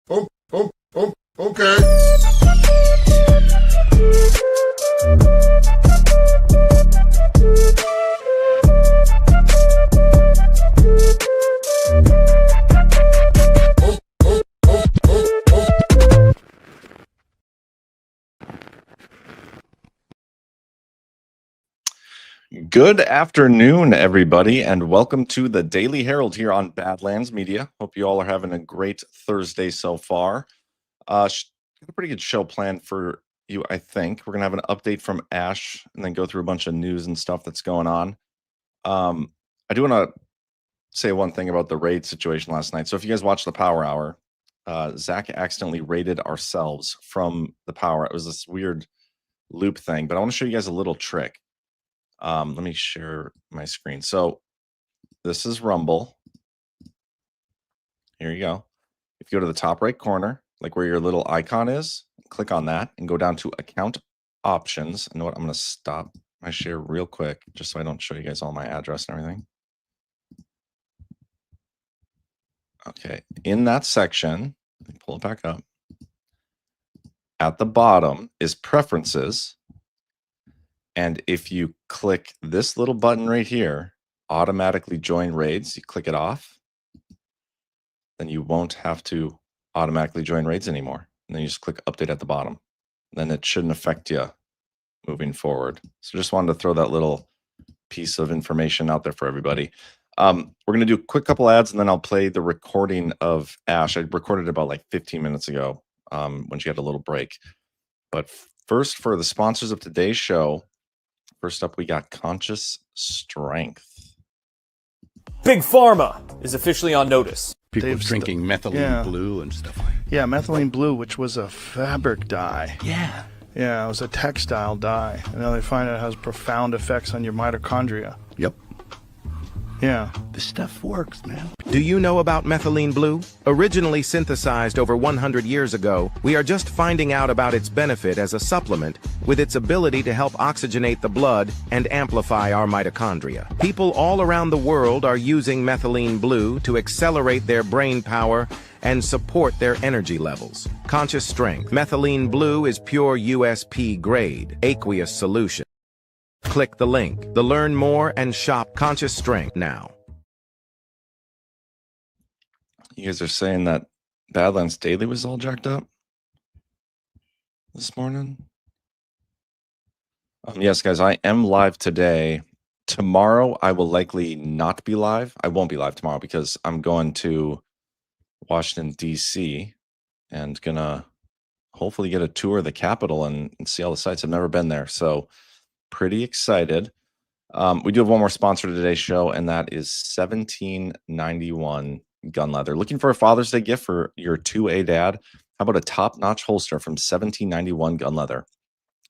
Okay. Good afternoon, everybody, and welcome to the Daily Herald here on Badlands Media. Hope you all are having a great Thursday so far. Got a pretty good show planned for you, I think. We're going to have an update from Ash and then go through a bunch of news and stuff that's going on. I do want to say one thing about the raid situation last night. So if you guys watched the Power Hour, Zach accidentally raided ourselves from the Power. It was this weird loop thing, but I want to show you guys a little trick. Let me share my screen. So this is Rumble. Here you go. If you go to the top right corner, like where your little icon is, click on that and go down to account options. You know what? I'm going to stop my share real quick just so I don't show you guys all my address and everything. Okay. In that section, let me pull it back up. At the bottom is preferences. And if you click this little button right here, automatically join raids, you click it off, then you won't have to automatically join raids anymore. And then you just click update at the bottom. Then it shouldn't affect you moving forward. So just wanted to throw that little piece of information out there for everybody. We're going to do a quick couple ads and then I'll play the recording of Ash. I recorded it about like 15 minutes ago when she had a little break. But first, for the sponsors of today's show, first up, we got Conscious Strength. Big Pharma is officially on notice. People drinking methylene blue and stuff like that. Yeah, methylene blue, which was a fabric dye. Yeah. Yeah, it was a textile dye. And now they find it has profound effects on your mitochondria. Yep. Yeah. This stuff works, man. Do you know about methylene blue? Originally synthesized over 100 years ago, we are just finding out about its benefit as a supplement with its ability to help oxygenate the blood and amplify our mitochondria. People all around the world are using methylene blue to accelerate their brain power and support their energy levels. Conscious Strength. Methylene blue is pure USP grade, aqueous solution. Click the link to learn more and shop Conscious Strength now. You guys are saying that Badlands Daily was all jacked up this morning? Yes, guys, I am live today. Tomorrow, I will likely not be live. I won't be live tomorrow because I'm going to Washington, D.C. and gonna hopefully get a tour of the Capitol and see all the sites. I've never been there, so pretty excited. We do have one more sponsor to today's show, and that is 1791 Gun Leather. Looking for a Father's Day gift for your 2A dad? How about a top-notch holster from 1791 Gun Leather?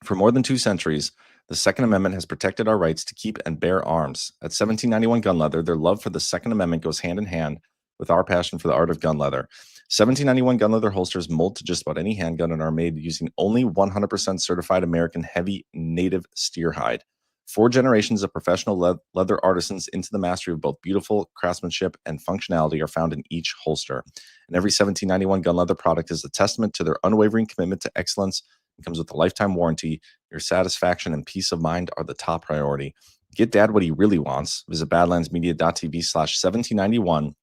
For more than 2 centuries, the Second Amendment has protected our rights to keep and bear arms. At 1791 Gun Leather, their love for the Second Amendment goes hand in hand with our passion for the art of gun leather. 1791 Gun Leather holsters mold to just about any handgun and are made using only 100% certified American heavy native steer hide. 4 generations of professional leather artisans into the mastery of both beautiful craftsmanship and functionality are found in each holster. And every 1791 Gun Leather product is a testament to their unwavering commitment to excellence. It comes with a lifetime warranty. Your satisfaction and peace of mind are the top priority. Get Dad what he really wants. Visit badlandsmedia.tv/1791.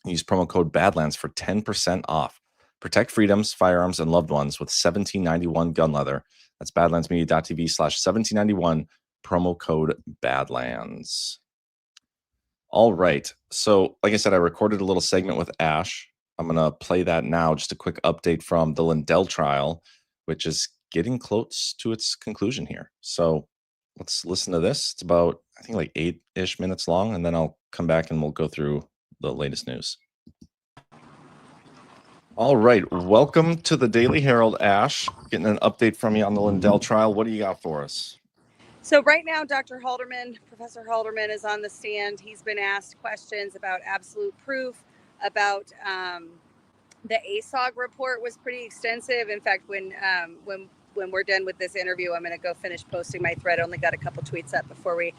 Use promo code BADLANDS for 10% off. Protect freedoms, firearms, and loved ones with 1791 Gun Leather. That's badlandsmedia.tv/1791, promo code BADLANDS. All right. So, like I said, I recorded a little segment with Ash. I'm going to play that now. Just a quick update from the Lindell trial, which is getting close to its conclusion here. So let's listen to this. It's about, I think, like 8-ish minutes long, and then I'll come back and we'll go through the latest news. All right. Welcome to the Daily Herald, Ash. Getting an update from you on the Lindell trial. What do you got for us? So right now, Professor Halderman is on the stand. He's been asked questions about absolute proof, about the ASOG report was pretty extensive. In fact, when we're done with this interview, I'm going to go finish posting my thread. I only got a couple tweets up before we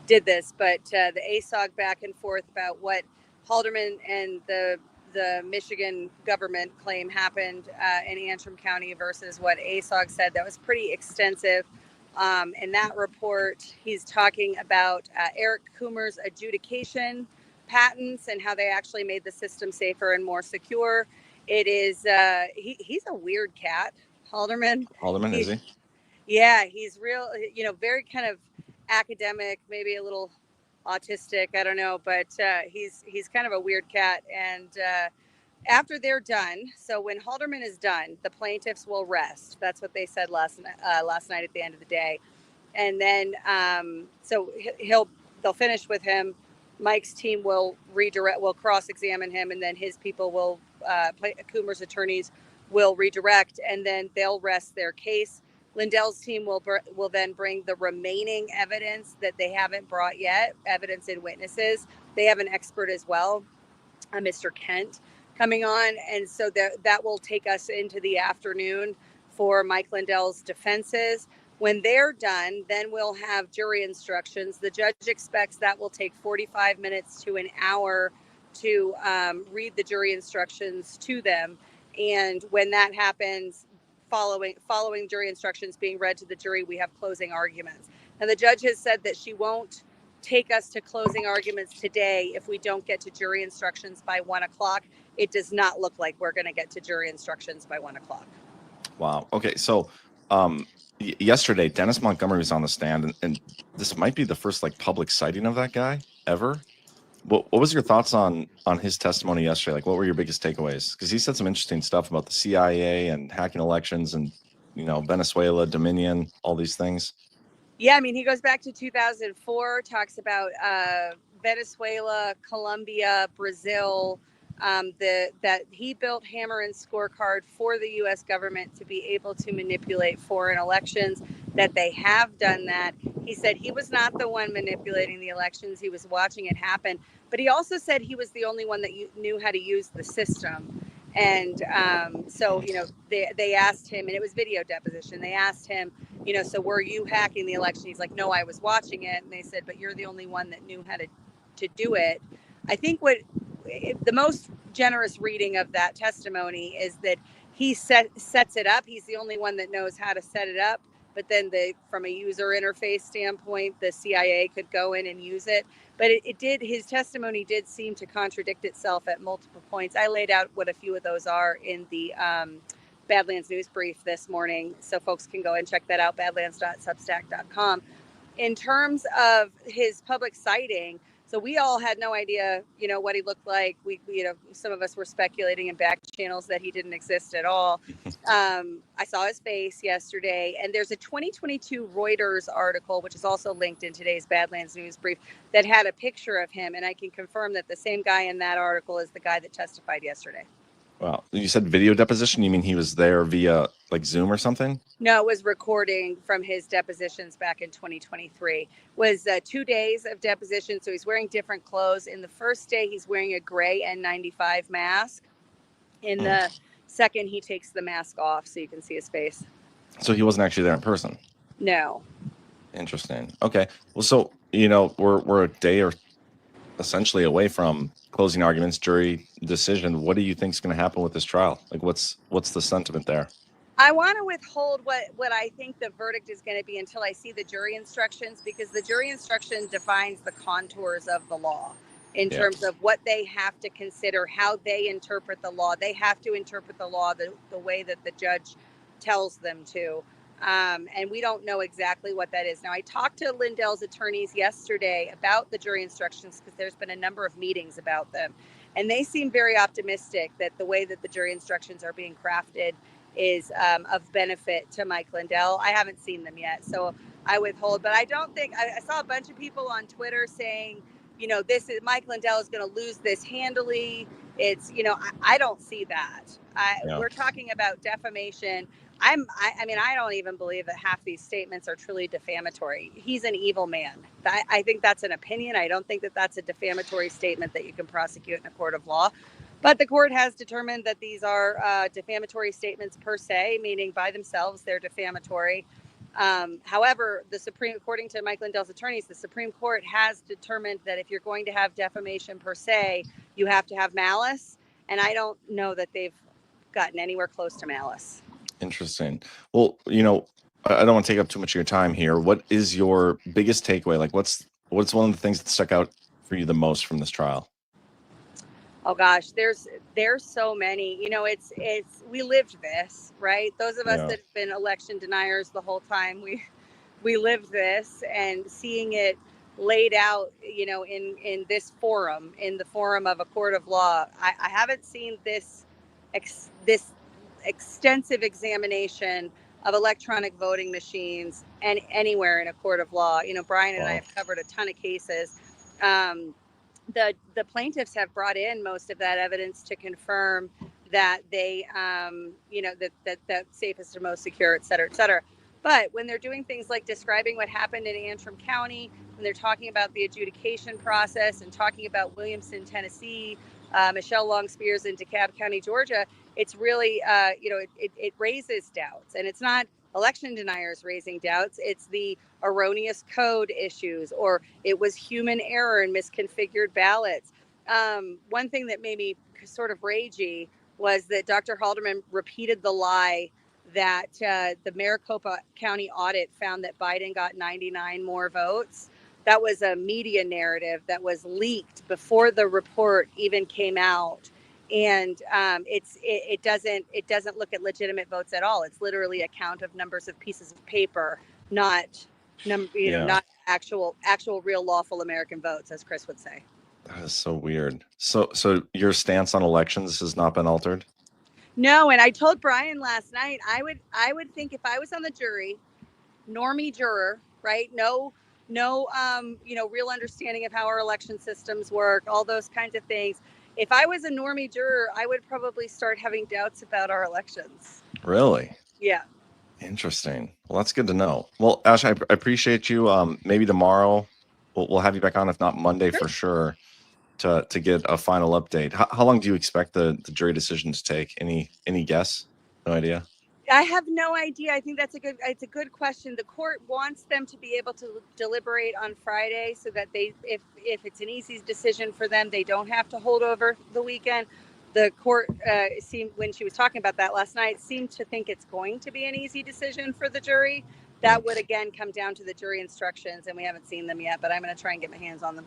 did this, but the ASOG back and forth about what Halderman and the the Michigan government claim happened in Antrim County versus what ASOG said. That was pretty extensive. In that report, he's talking about Eric Coomer's adjudication patents and how they actually made the system safer and more secure. It is he's a weird cat, Halderman. Halderman, is he? Yeah, he's real, very kind of academic, maybe a little autistic, I don't know, but he's kind of a weird cat. And after they're done, so when Halderman is done, the plaintiffs will rest. That's what they said last night at the end of the day. And then so they'll finish with him. Mike's team will cross-examine him, and then his people will Coomer's attorneys will redirect, and then they'll rest their case. Lindell's team will then bring the remaining evidence that they haven't brought yet, evidence and witnesses. They have an expert as well, Mr. Kent, coming on. And so that will take us into the afternoon for Mike Lindell's defenses. When they're done, then we'll have jury instructions. The judge expects that will take 45 minutes to an hour to read the jury instructions to them. And when that happens, following jury instructions being read to the jury, we have closing arguments. And the judge has said that she won't take us to closing arguments today if we don't get to jury instructions by 1 o'clock. It does not look like we're going to get to jury instructions by 1 o'clock. Wow. Okay. So yesterday, Dennis Montgomery was on the stand, and this might be the first public sighting of that guy ever. What was your thoughts on his testimony yesterday? What were your biggest takeaways? Because he said some interesting stuff about the CIA and hacking elections and, Venezuela, Dominion, all these things. Yeah, I mean, he goes back to 2004, talks about Venezuela, Colombia, Brazil, that he built Hammer and Scorecard for the U.S. government to be able to manipulate foreign elections, that they have done that. He said he was not the one manipulating the elections. He was watching it happen. But he also said he was the only one that knew how to use the system. And so, they asked him, and it was video deposition. They asked him, so were you hacking the election? He's like, no, I was watching it. And they said, but you're the only one that knew how to do it. I think the most generous reading of that testimony is that he sets it up. He's the only one that knows how to set it up. But then from a user interface standpoint, the CIA could go in and use it. But his testimony did seem to contradict itself at multiple points. I laid out what a few of those are in the Badlands News Brief this morning. So folks can go and check that out, badlands.substack.com. In terms of his public sighting, so we all had no idea, what he looked like. We some of us were speculating in back channels that he didn't exist at all. I saw his face yesterday, and there's a 2022 Reuters article, which is also linked in today's Badlands News Brief, that had a picture of him, and I can confirm that the same guy in that article is the guy that testified yesterday. Wow. You said video deposition? You mean he was there via Zoom or something? No, it was recording from his depositions back in 2023. Was 2 days of deposition, so he's wearing different clothes. In the first day, he's wearing a gray N95 mask. In the second, he takes the mask off so you can see his face. So he wasn't actually there in person? No. Interesting. Okay. Well, so, we're a day or essentially away from closing arguments, jury decision. What do you think is going to happen with this trial? What's the sentiment there? I want to withhold what I think the verdict is going to be until I see the jury instructions, because the jury instruction defines the contours of the law in terms of what they have to consider, how they interpret the law. They have to interpret the law the way that the judge tells them to. And we don't know exactly what that is. Now, I talked to Lindell's attorneys yesterday about the jury instructions because there's been a number of meetings about them. And they seem very optimistic that the way that the jury instructions are being crafted is of benefit to Mike Lindell. I haven't seen them yet, so I withhold. But I don't think, I saw a bunch of people on Twitter saying, Mike Lindell is going to lose this handily. It's, I don't see that. We're talking about defamation. I don't even believe that half these statements are truly defamatory. He's an evil man. I think that's an opinion. I don't think that that's a defamatory statement that you can prosecute in a court of law. But the court has determined that these are defamatory statements per se, meaning by themselves they're defamatory. However, according to Mike Lindell's attorneys, the Supreme Court has determined that if you're going to have defamation per se, you have to have malice. And I don't know that they've gotten anywhere close to malice. Interesting. Well, you know, I don't want to take up too much of your time here. What is your biggest takeaway? Like, what's one of the things that stuck out for you the most from this trial? Oh gosh, there's so many. You know, it's we lived this, right? Those of us that have been election deniers the whole time, we lived this, and seeing it laid out, you know, in this forum, in the forum of a court of law. I haven't seen this extensive examination of electronic voting machines and anywhere in a court of law. You know, Brian and I have covered a ton of cases. The plaintiffs have brought in most of that evidence to confirm that they, you know, that safest and most secure, et cetera, et cetera. But when they're doing things like describing what happened in Antrim County, when they're talking about the adjudication process and talking about Williamson, Tennessee, Michelle Long Spears in DeKalb County, Georgia, it's really, you know, it raises doubts. And it's not election deniers raising doubts. It's the erroneous code issues, or it was human error and misconfigured ballots. One thing that made me sort of ragey was that Dr. Haldeman repeated the lie that the Maricopa County audit found that Biden got 99 more votes. That was a media narrative that was leaked before the report even came out. And it doesn't look at legitimate votes at all. It's literally a count of numbers of pieces of paper, not not actual real lawful American votes, as Chris would say. That is so weird. So your stance on elections has not been altered? No, and I told Brian last night, I would think if I was on the jury, normie juror, right? No, you know, real understanding of how our election systems work, all those kinds of things. If I was a normie juror, I would probably start having doubts about our elections. Really? Yeah. Interesting. Well, that's good to know. Well, Ash, I appreciate you. Maybe tomorrow we'll have you back on, if not Monday for sure, to get a final update. How long do you expect the jury decision to take? Any guess? No idea. I have no idea. I think it's a good question. The court wants them to be able to deliberate on Friday so that if it's an easy decision for them, they don't have to hold over the weekend. The court seemed, when she was talking about that last night, seemed to think it's going to be an easy decision for the jury. That would again come down to the jury instructions, and we haven't seen them yet, but I'm going to try and get my hands on them.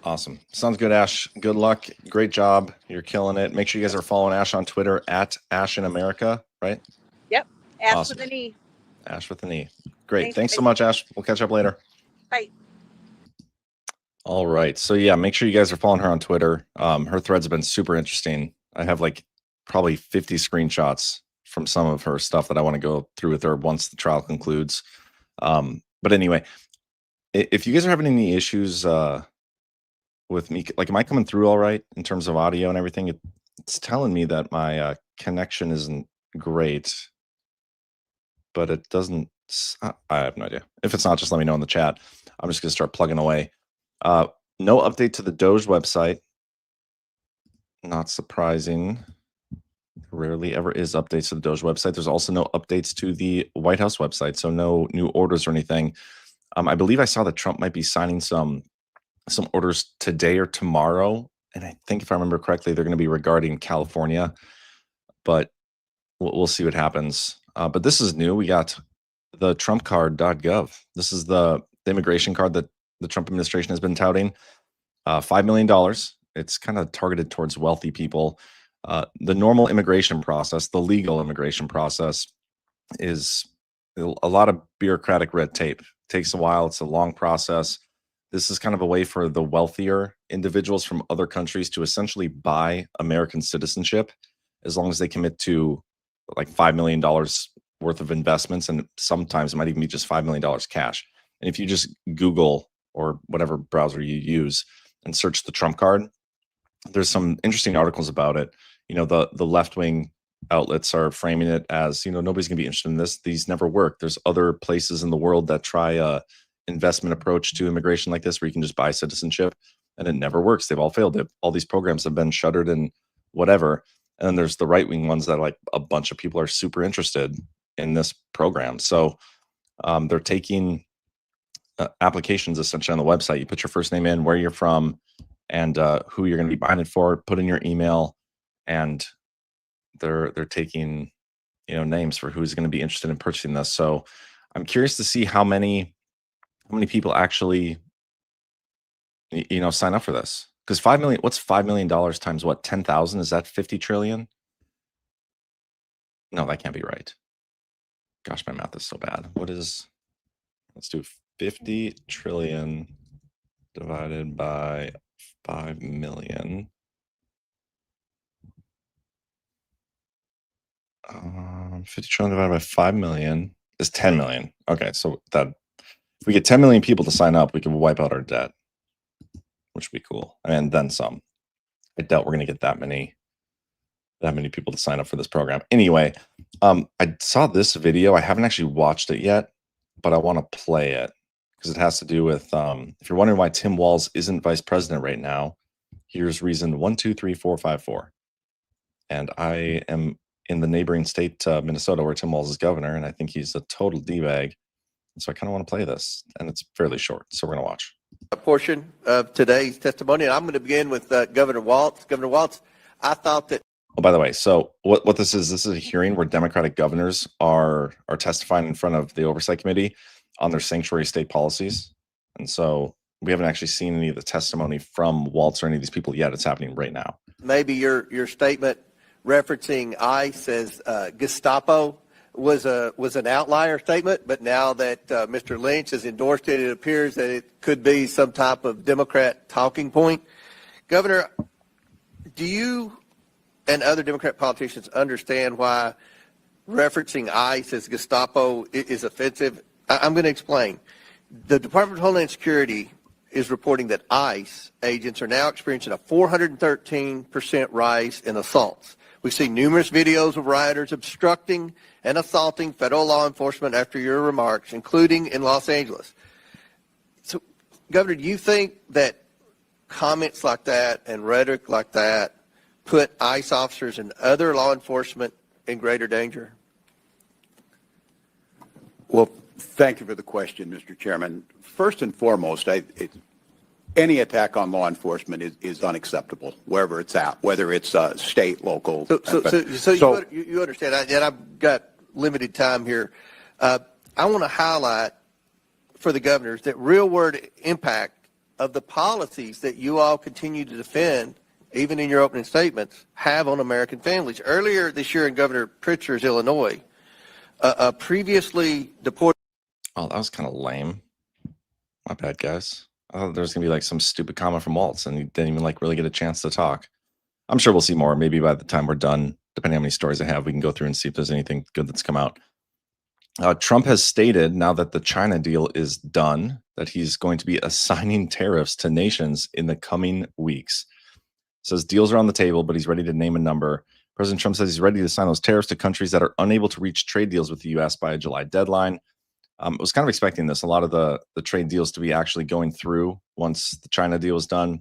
Awesome. Sounds good, Ash. Good luck. Great job. You're killing it. Make sure you guys are following Ash on Twitter at Ash in America, right? Yep. Ash Awesome. with an E. Ash with an E. Great. Thanks so much, Ash. We'll catch up later. Bye. All right. So yeah, make sure you guys are following her on Twitter. Her threads have been super interesting. I have like probably 50 screenshots from some of her stuff that I want to go through with her once the trial concludes. But anyway, if you guys are having any issues with me, like, am I coming through all right in terms of audio and everything? It's telling me that my connection isn't great, but it doesn't. I have no idea. If it's not, just let me know in the chat. I'm just going to start plugging away. No update to the Doge website. Not surprising. Rarely ever is updates to the Doge website. There's also no updates to the White House website, so no new orders or anything. I believe I saw that Trump might be signing some orders today or tomorrow, and I think if I remember correctly, they're going to be regarding California, but we'll see what happens. But this is new. We got the trumpcard.gov. This is the immigration card that the Trump administration has been touting. $5 million. It's kind of targeted towards wealthy people. The normal immigration process, the legal immigration process, is a lot of bureaucratic red tape. It takes a while. It's a long process. This is kind of a way for the wealthier individuals from other countries to essentially buy American citizenship as long as they commit to like $5 million worth of investments. And sometimes it might even be just $5 million cash. And if you just Google or whatever browser you use and search the Trump card, there's some interesting articles about it. You know, the left-wing outlets are framing it as, you know, nobody's gonna be interested in this. These never work. There's other places in the world that try a investment approach to immigration like this, where you can just buy citizenship, and it never works. They've all failed. All these programs have been shuttered and whatever. And then there's the right-wing ones that, like, a bunch of people are super interested in this program. So they're taking applications essentially on the website. You put your first name in, where you're from, and who you're going to be buying it for, put in your email, and they're taking, names for who's going to be interested in purchasing this. So I'm curious to see how many people actually, sign up for this. Because 5 million, what's $5 million times what? 10,000? Is that 50 trillion? No, that can't be right. Gosh, my math is so bad. Let's do 50 trillion divided by 5 million. 50 trillion divided by 5 million is 10 million. Okay, so that if we get 10 million people to sign up, we can wipe out our debt, which would be cool. And then some. I doubt we're going to get that many people to sign up for this program. Anyway, I saw this video. I haven't actually watched it yet, but I want to play it because it has to do with, if you're wondering why Tim Walz isn't vice president right now, here's reason 1, 2, 3, 4, 5, 4. And I am in the neighboring state, Minnesota, where Tim Walz is governor, and I think he's a total D-bag. And so I kind of want to play this, and it's fairly short, so we're going to watch. A portion of today's testimony, and I'm going to begin with Governor Waltz. Governor Waltz, I thought that. Oh, by the way, so what this is a hearing where Democratic governors are testifying in front of the Oversight Committee on their sanctuary state policies. And so we haven't actually seen any of the testimony from Waltz or any of these people yet. It's happening right now. Maybe your statement referencing ICE as Gestapo was an outlier statement, but now that Mr. Lynch has endorsed it, it appears that it could be some type of Democrat talking point. Governor, do you and other Democrat politicians understand why referencing ICE as Gestapo is offensive? I'm going to explain. The Department of Homeland Security is reporting that ICE agents are now experiencing a 413% rise in assaults. We see numerous videos of rioters obstructing and assaulting federal law enforcement after your remarks, including in Los Angeles. So, Governor, do you think that comments like that and rhetoric like that put ICE officers and other law enforcement in greater danger? Well, thank you for the question, Mr. Chairman. First and foremost, any attack on law enforcement is unacceptable, wherever it's at, whether it's state, local. So you understand, and I've got limited time here. I want to highlight for the governors that real-world impact of the policies that you all continue to defend, even in your opening statements, have on American families. Earlier this year in Governor Pritzker's Illinois, a previously deported. Oh, that was kind of lame. My bad, guys. I thought there was going to be like some stupid comment from Waltz, and he didn't even really get a chance to talk. I'm sure we'll see more. Maybe by the time we're done, depending on how many stories I have, we can go through and see if there's anything good that's come out. Trump has stated, now that the China deal is done, that he's going to be assigning tariffs to nations in the coming weeks. Says deals are on the table, but he's ready to name a number. President Trump says he's ready to assign those tariffs to countries that are unable to reach trade deals with the U.S. by a July deadline. I was kind of expecting this, a lot of the trade deals to be actually going through once the China deal is done,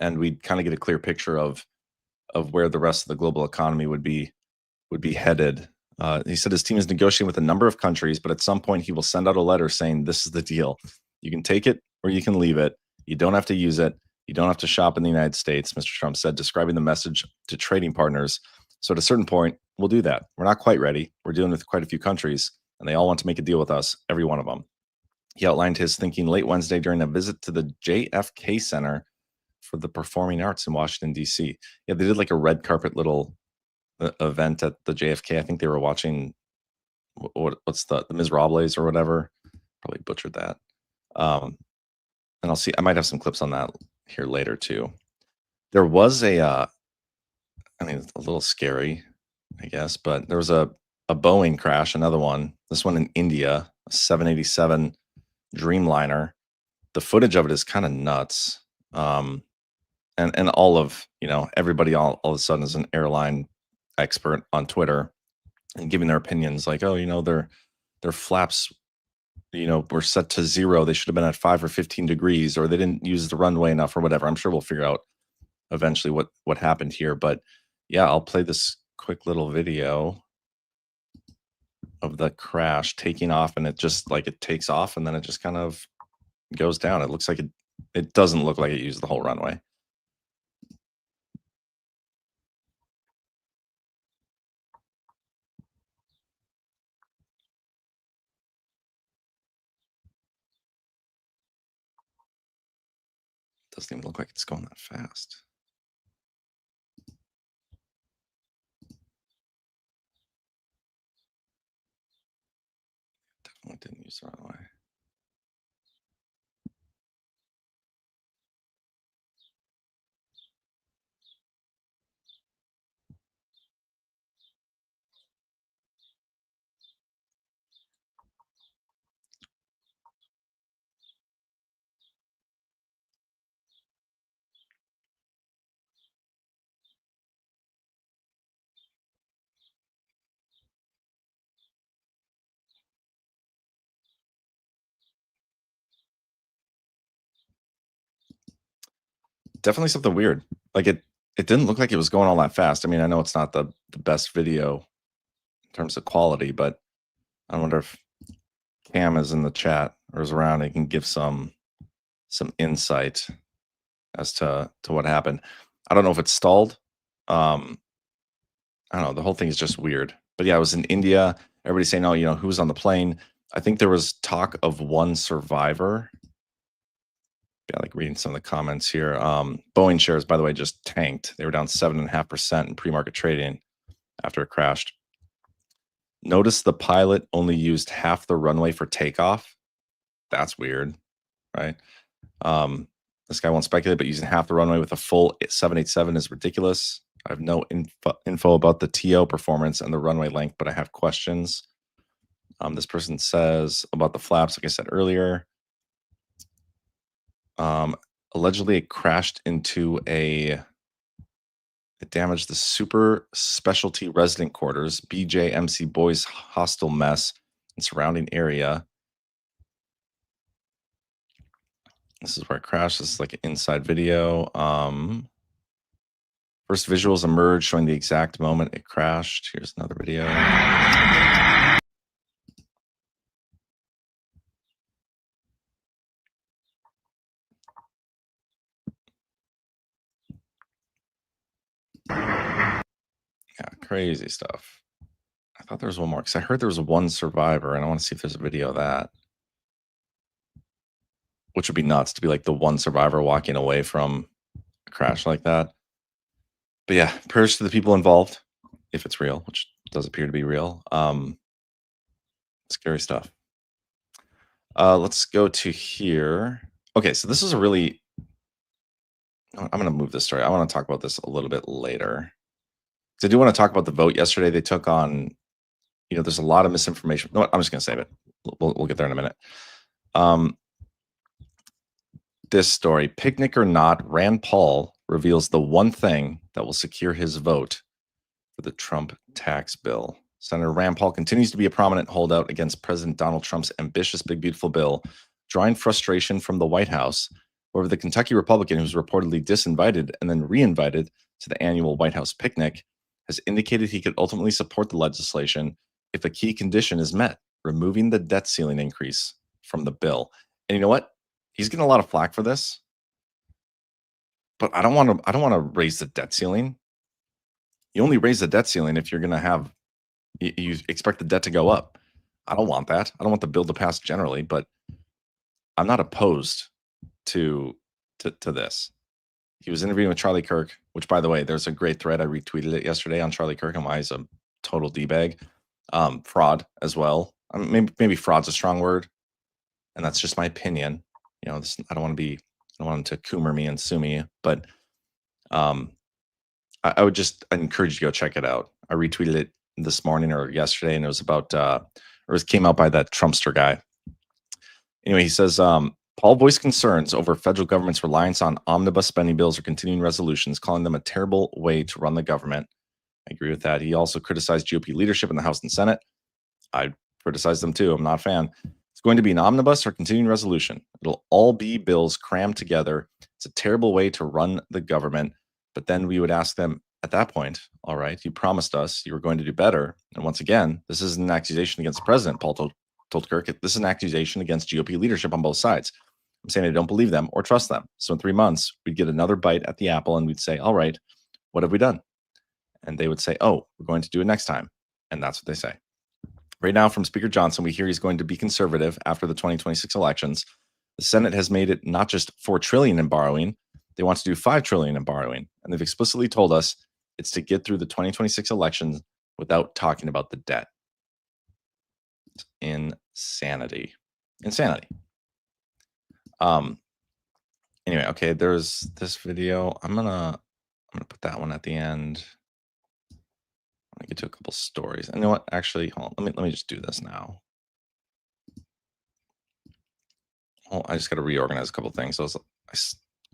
and we'd kind of get a clear picture of where the rest of the global economy would be headed. He said his team is negotiating with a number of countries, but at some point he will send out a letter saying, this is the deal. You can take it or you can leave it. You don't have to use it. You don't have to shop in the United States, Mr. Trump said, describing the message to trading partners. So at a certain point, we'll do that. We're not quite ready. We're dealing with quite a few countries, and they all want to make a deal with us, every one of them. He outlined his thinking late Wednesday during a visit to the JFK Center for the Performing Arts in Washington, D.C. Yeah, they did like a red carpet little event at the JFK. I think they were watching, what's the Miserables or whatever. Probably butchered that. And I'll see, I might have some clips on that here later too. There was a little scary, I guess, but there was a Boeing crash, another one, this one in India, a 787 Dreamliner. The footage of it is kind of nuts. And all of, everybody all of a sudden is an airline expert on Twitter and giving their opinions like, oh, their flaps, were set to 0. They should have been at 5 or 15 degrees, or they didn't use the runway enough or whatever. I'm sure we'll figure out eventually what happened here. But yeah, I'll play this quick little video of the crash taking off, and it just it takes off and then it just kind of goes down. It looks like it doesn't look like it used the whole runway. Doesn't even look like it's going that fast. Definitely didn't use the right way. Definitely something weird. Like it didn't look like it was going all that fast. I mean, I know it's not the best video in terms of quality, but I wonder if Cam is in the chat or is around and can give some insight as to what happened. I don't know if it's stalled. I don't know. The whole thing is just weird. But yeah, it was in India. Everybody's saying, oh, you know, who's on the plane? I think there was talk of one survivor. Yeah, like reading some of the comments here. Boeing shares, by the way, just tanked. They were down 7.5% in pre-market trading after it crashed. Notice the pilot only used half the runway for takeoff. That's weird, right? This guy won't speculate, but using half the runway with a full 787 is ridiculous. I have no info about the TO performance and the runway length, but I have questions. This person says about the flaps, like I said earlier. Allegedly, it crashed into it damaged the super specialty resident quarters, BJMC Boys Hostel Mess, and surrounding area. This is where it crashed. This is like an inside video. First visuals emerged showing the exact moment it crashed. Here's another video. Yeah, crazy stuff. I thought there was one more because I heard there was one survivor, and I want to see if there's a video of that. Which would be nuts to be like the one survivor walking away from a crash like that. But yeah, prayers to the people involved, if it's real, which does appear to be real. Scary stuff. Let's go to here. Okay, so this is a really... I'm going to move this story. I want to talk about this a little bit later. Because I do want to talk about the vote yesterday they took on, you know, there's a lot of misinformation. No, I'm just going to save it. We'll get there in a minute. This story, picnic or not, Rand Paul reveals the one thing that will secure his vote for the Trump tax bill. Senator Rand Paul continues to be a prominent holdout against President Donald Trump's ambitious Big Beautiful Bill, drawing frustration from the White House over the Kentucky Republican who's reportedly disinvited and then reinvited to the annual White House picnic has indicated he could ultimately support the legislation if a key condition is met, removing the debt ceiling increase from the bill. And you know what? He's getting a lot of flack for this, but I don't want to raise the debt ceiling. You only raise the debt ceiling if you're going to have, you expect the debt to go up. I don't want that. I don't want the bill to pass generally, but I'm not opposed to this. He was interviewing with Charlie Kirk, which, by the way, there's a great thread. I retweeted it yesterday on Charlie Kirk and why he's a total D-bag. Fraud as well. I mean, maybe fraud's a strong word, and that's just my opinion. You know, I don't want him to Coomer me and sue me, but I would just encourage you to go check it out. I retweeted it this morning or yesterday, and it was about, it came out by that Trumpster guy. Anyway, he says, Paul voiced concerns over federal government's reliance on omnibus spending bills or continuing resolutions, calling them a terrible way to run the government. I agree with that. He also criticized GOP leadership in the House and Senate. I criticize them too. I'm not a fan. It's going to be an omnibus or continuing resolution. It'll all be bills crammed together. It's a terrible way to run the government. But then we would ask them at that point, all right, you promised us you were going to do better. And once again, this isn't an accusation against the president, Paul told Kirk. This is an accusation against GOP leadership on both sides. I'm saying I don't believe them or trust them. So in 3 months, we'd get another bite at the apple and we'd say, all right, what have we done? And they would say, oh, we're going to do it next time. And that's what they say. Right now, from Speaker Johnson, we hear he's going to be conservative after the 2026 elections. The Senate has made it not just $4 trillion in borrowing, They want to do $5 trillion in borrowing, and they've explicitly told us it's to get through the 2026 elections without talking about the debt. It's insanity. Anyway, okay, there's this video. I'm gonna put that one at the end. I'm gonna get to a couple stories. And you know what? Actually, hold on. Let me just do this now. Oh, I just got to reorganize a couple things. I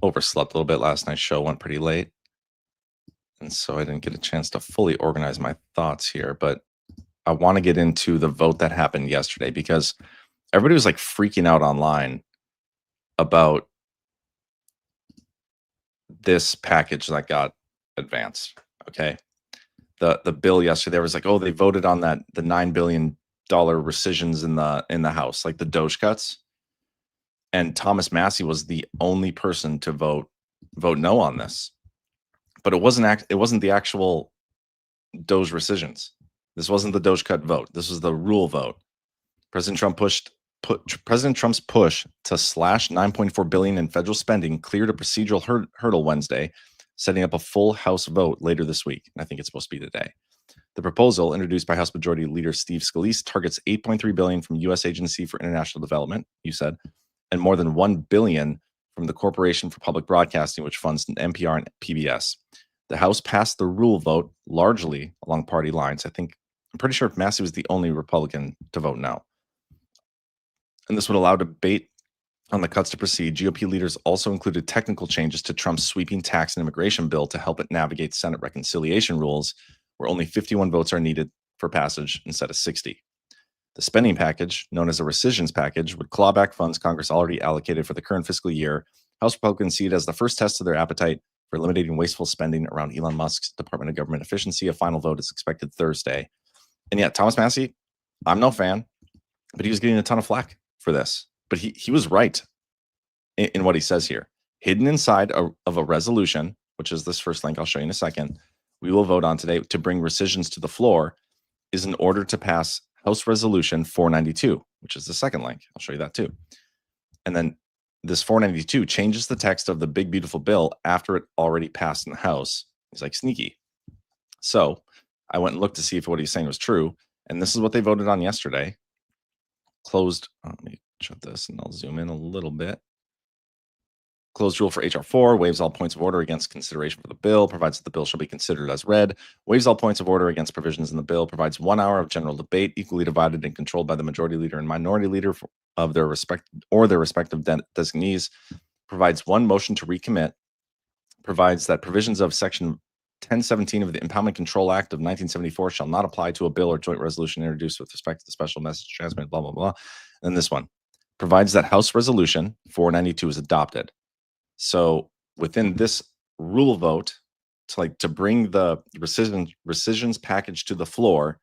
overslept a little bit last night's show, went pretty late, and so I didn't get a chance to fully organize my thoughts here. But I want to get into the vote that happened yesterday because everybody was like freaking out online about this package that got advanced. Okay, the bill yesterday was like, oh, they voted on the $9 billion rescissions in the House, like the Doge cuts. And Thomas Massie was the only person to vote no on this. But it wasn't the actual Doge rescissions. This wasn't the Doge cut vote. This was the rule vote. President Trump's push to slash $9.4 billion in federal spending cleared a procedural hurdle Wednesday, setting up a full House vote later this week. And I think it's supposed to be today. The proposal, introduced by House Majority Leader Steve Scalise, targets $8.3 billion from U.S. Agency for International Development, you said, and more than $1 billion from the Corporation for Public Broadcasting, which funds NPR and PBS. The House passed the rule vote largely along party lines. I'm pretty sure Massey was the only Republican to vote no. And this would allow debate on the cuts to proceed. GOP leaders also included technical changes to Trump's sweeping tax and immigration bill to help it navigate Senate reconciliation rules, where only 51 votes are needed for passage instead of 60. The spending package, known as a rescissions package, would claw back funds Congress already allocated for the current fiscal year. House Republicans see it as the first test of their appetite for eliminating wasteful spending around Elon Musk's Department of Government Efficiency. A final vote is expected Thursday. And yet, Thomas Massie, I'm no fan, but he was getting a ton of flack for this. But he was right in what he says here. Hidden inside of a resolution, which is this first link I'll show you in a second, we will vote on today to bring rescissions to the floor, is an order to pass House Resolution 492, which is the second link. I'll show you that too. And then this 492 changes the text of the big, beautiful bill after it already passed in the House. He's like, sneaky. So I went and looked to see if what he's saying was true. And this is what they voted on yesterday. Closed. Let me shut this and I'll zoom in a little bit. Closed rule for H.R. 4 waives all points of order against consideration for the bill, provides that the bill shall be considered as read, waives all points of order against provisions in the bill, provides 1 hour of general debate, equally divided and controlled by the majority leader and minority leader of their respective designees, provides 1 motion to recommit, provides that provisions of Section 1017 of the Impoundment Control Act of 1974 shall not apply to a bill or joint resolution introduced with respect to the special message transmitted, blah, blah, blah. And this one provides that House Resolution 492 is adopted. So within this rule vote, to bring the rescissions package to the floor,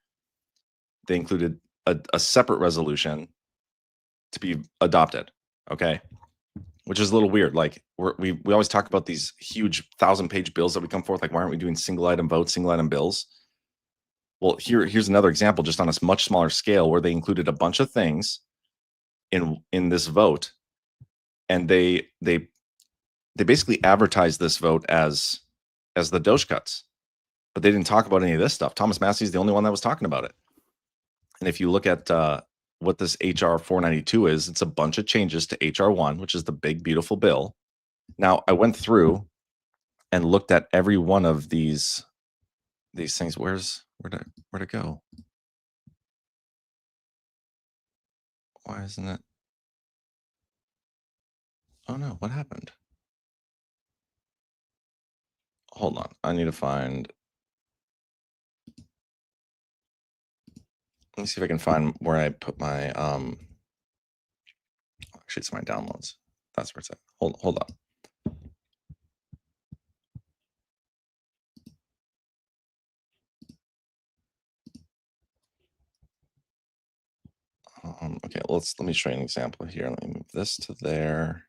they included a separate resolution to be adopted. Okay, which is a little weird. Like we always talk about these huge 1,000-page bills that we come forth. Like, why aren't we doing single item votes, single item bills? Well, here's another example, just on a much smaller scale, where they included a bunch of things in this vote, and they basically advertised this vote as the Doge cuts, but they didn't talk about any of this stuff. Thomas Massie is the only one that was talking about it. And if you look at what this HR 492 is, it's a bunch of changes to HR 1, which is the big, beautiful bill. Now, I went through and looked at every one of these things. Where'd it go? Why isn't it? Oh no, what happened? Hold on, I need to find. Let me see if I can find where I put my actually it's my downloads. That's where it's at. Hold on. Okay, let me show you an example here. Let me move this to there.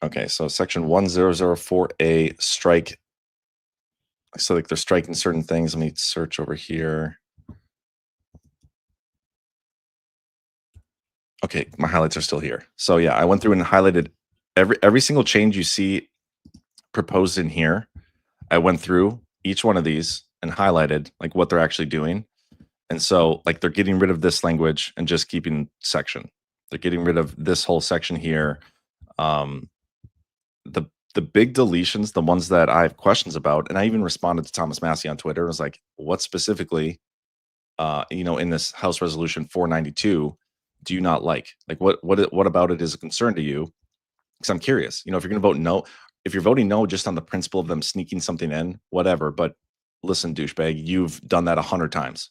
Okay, so section 1004A strike. So like they're striking certain things. Let me search over here. Okay, my highlights are still here. So yeah, I went through and highlighted every single change you see proposed in here, I went through each one of these and highlighted like what they're actually doing. And so like they're getting rid of this language and just keeping section. They're getting rid of this whole section here. The big deletions, the ones that I have questions about, and I even responded to Thomas Massey on Twitter. I was like, what specifically, in this House Resolution 492 do you not like? Like what about it is a concern to you? Because I'm curious, if you're going to vote no, if you're voting no just on the principle of them sneaking something in, whatever. But listen, douchebag, you've done that 100 times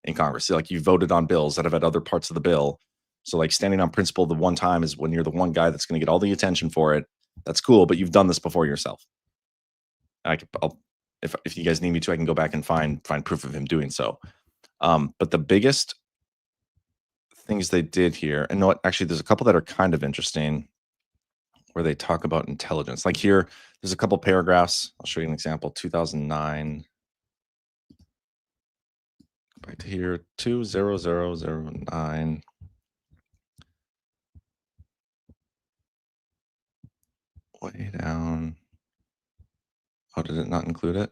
in Congress. So, like, you voted on bills that have had other parts of the bill. So like standing on principle the one time is when you're the one guy that's going to get all the attention for it. That's cool, but you've done this before yourself. If you guys need me to, I can go back and find proof of him doing so. But the biggest things they did here, and no, actually, there's a couple that are kind of interesting where they talk about intelligence. Like here, there's a couple paragraphs. I'll show you an example. 2009. Back to here, 20009. Way down. Oh, did it not include it?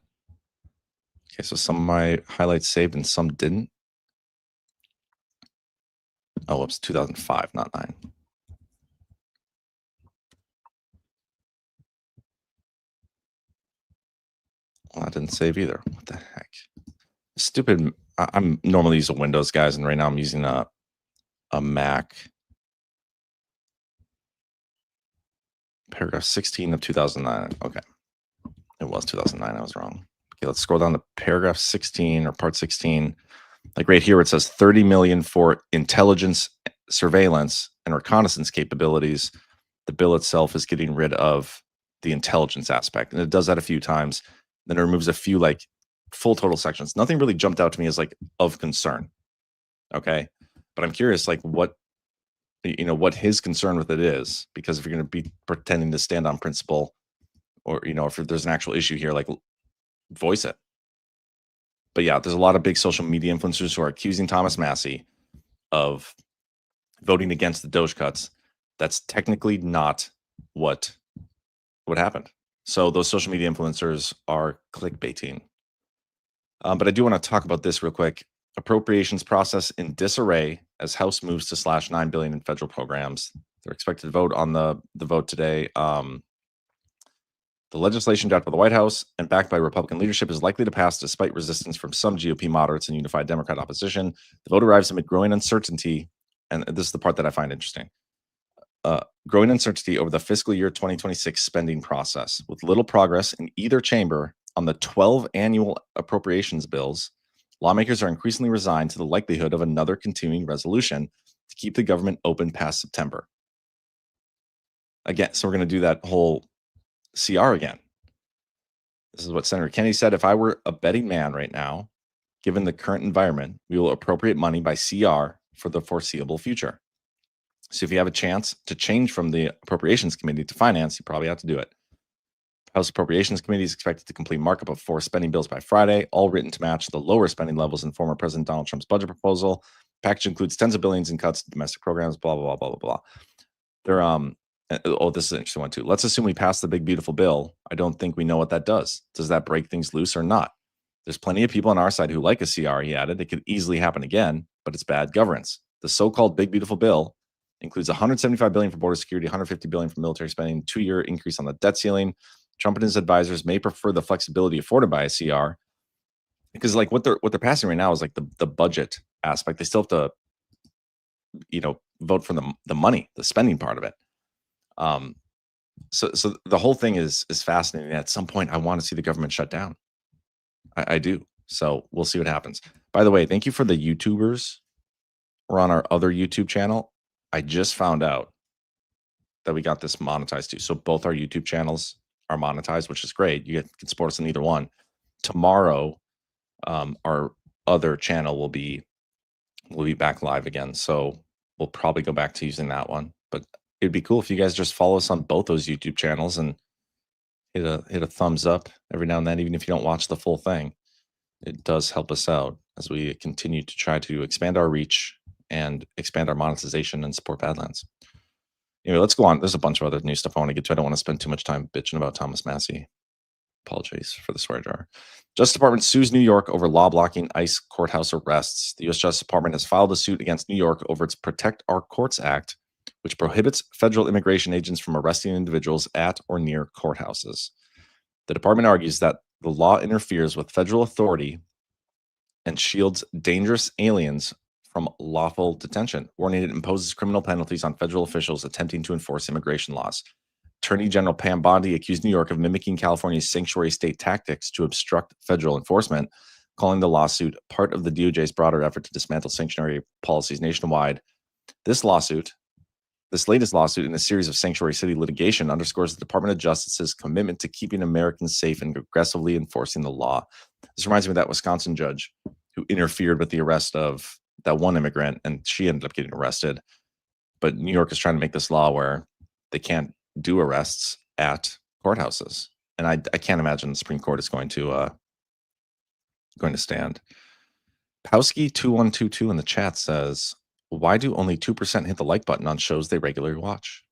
Okay, so some of my highlights saved and some didn't. Oh, whoops, 2005, not 9. Well, that didn't save either. What the heck? Stupid. I'm normally using Windows, guys, and right now I'm using a Mac. Paragraph 16 of 2009. Okay. It was 2009. I was wrong. Okay, let's scroll down to paragraph 16 or part 16. Like right here, it says 30 million for intelligence, surveillance, and reconnaissance capabilities. The bill itself is getting rid of the intelligence aspect, and it does that a few times. Then it removes a few like full total sections. Nothing really jumped out to me as like of concern. Okay, but I'm curious, like what his concern with it is, because if you're going to be pretending to stand on principle, or if there's an actual issue here, like voice it. But yeah, there's a lot of big social media influencers who are accusing Thomas Massey of voting against the Doge cuts. That's technically not what happened. So those social media influencers are clickbaiting. But I do want to talk about this real quick. Appropriations process in disarray as House moves to slash $9 billion in federal programs. They're expected to vote on the vote today. The legislation drafted by the White House and backed by Republican leadership is likely to pass despite resistance from some GOP moderates and unified Democrat opposition. The vote arrives amid growing uncertainty, and this is the part that I find interesting. Growing uncertainty over the fiscal year 2026 spending process, with little progress in either chamber on the 12 annual appropriations bills. Lawmakers are increasingly resigned to the likelihood of another continuing resolution to keep the government open past September. Again, so we're going to do that whole CR again. This is what Senator Kennedy said. If I were a betting man right now, given the current environment, we will appropriate money by CR for the foreseeable future. So if you have a chance to change from the Appropriations Committee to Finance, you probably have to do it. House Appropriations Committee is expected to complete markup of 4 spending bills by Friday, all written to match the lower spending levels in former President Donald Trump's budget proposal. Package includes tens of billions in cuts to domestic programs, blah, blah, blah, blah, blah, blah. They're, this is an interesting one too. Let's assume we pass the big, beautiful bill. I don't think we know what that does. Does that break things loose or not? There's plenty of people on our side who like a CR, he added. It could easily happen again, but it's bad governance. The so-called big, beautiful bill includes $175 billion for border security, $150 billion for military spending, 2-year increase on the debt ceiling. Trump and his advisors may prefer the flexibility afforded by a CR, because like what they're passing right now is like the budget aspect. They still have to, vote for the money, the spending part of it. So the whole thing is fascinating. At some point, I want to see the government shut down. I do. So we'll see what happens. By the way, thank you for the YouTubers. We're on our other YouTube channel. I just found out that we got this monetized too. So both our YouTube channels are monetized, which is great. You can support us in either one. Tomorrow, our other channel will be back live again. So we'll probably go back to using that one. But it'd be cool if you guys just follow us on both those YouTube channels and hit a thumbs up every now and then, even if you don't watch the full thing. It does help us out as we continue to try to expand our reach and expand our monetization and support Badlands. Anyway, let's go on. There's a bunch of other new stuff I want to get to. I don't want to spend too much time bitching about Thomas Massey. Apologies for the swear jar. Justice Department sues New York over law blocking ICE courthouse arrests. The U.S. Justice Department has filed a suit against New York over its Protect Our Courts Act, which prohibits federal immigration agents from arresting individuals at or near courthouses. The department argues that the law interferes with federal authority and shields dangerous aliens from lawful detention, warning it imposes criminal penalties on federal officials attempting to enforce immigration laws. Attorney General Pam Bondi accused New York of mimicking California's sanctuary state tactics to obstruct federal enforcement, calling the lawsuit part of the DOJ's broader effort to dismantle sanctuary policies nationwide. This latest lawsuit in a series of sanctuary city litigation underscores the Department of Justice's commitment to keeping Americans safe and aggressively enforcing the law. This reminds me of that Wisconsin judge who interfered with the arrest of that one immigrant, and she ended up getting arrested. But New York is trying to make this law where they can't do arrests at courthouses, and I can't imagine the Supreme Court is going to stand. Powski2122 in the chat says, "Why do only 2% hit the like button on shows they regularly watch?"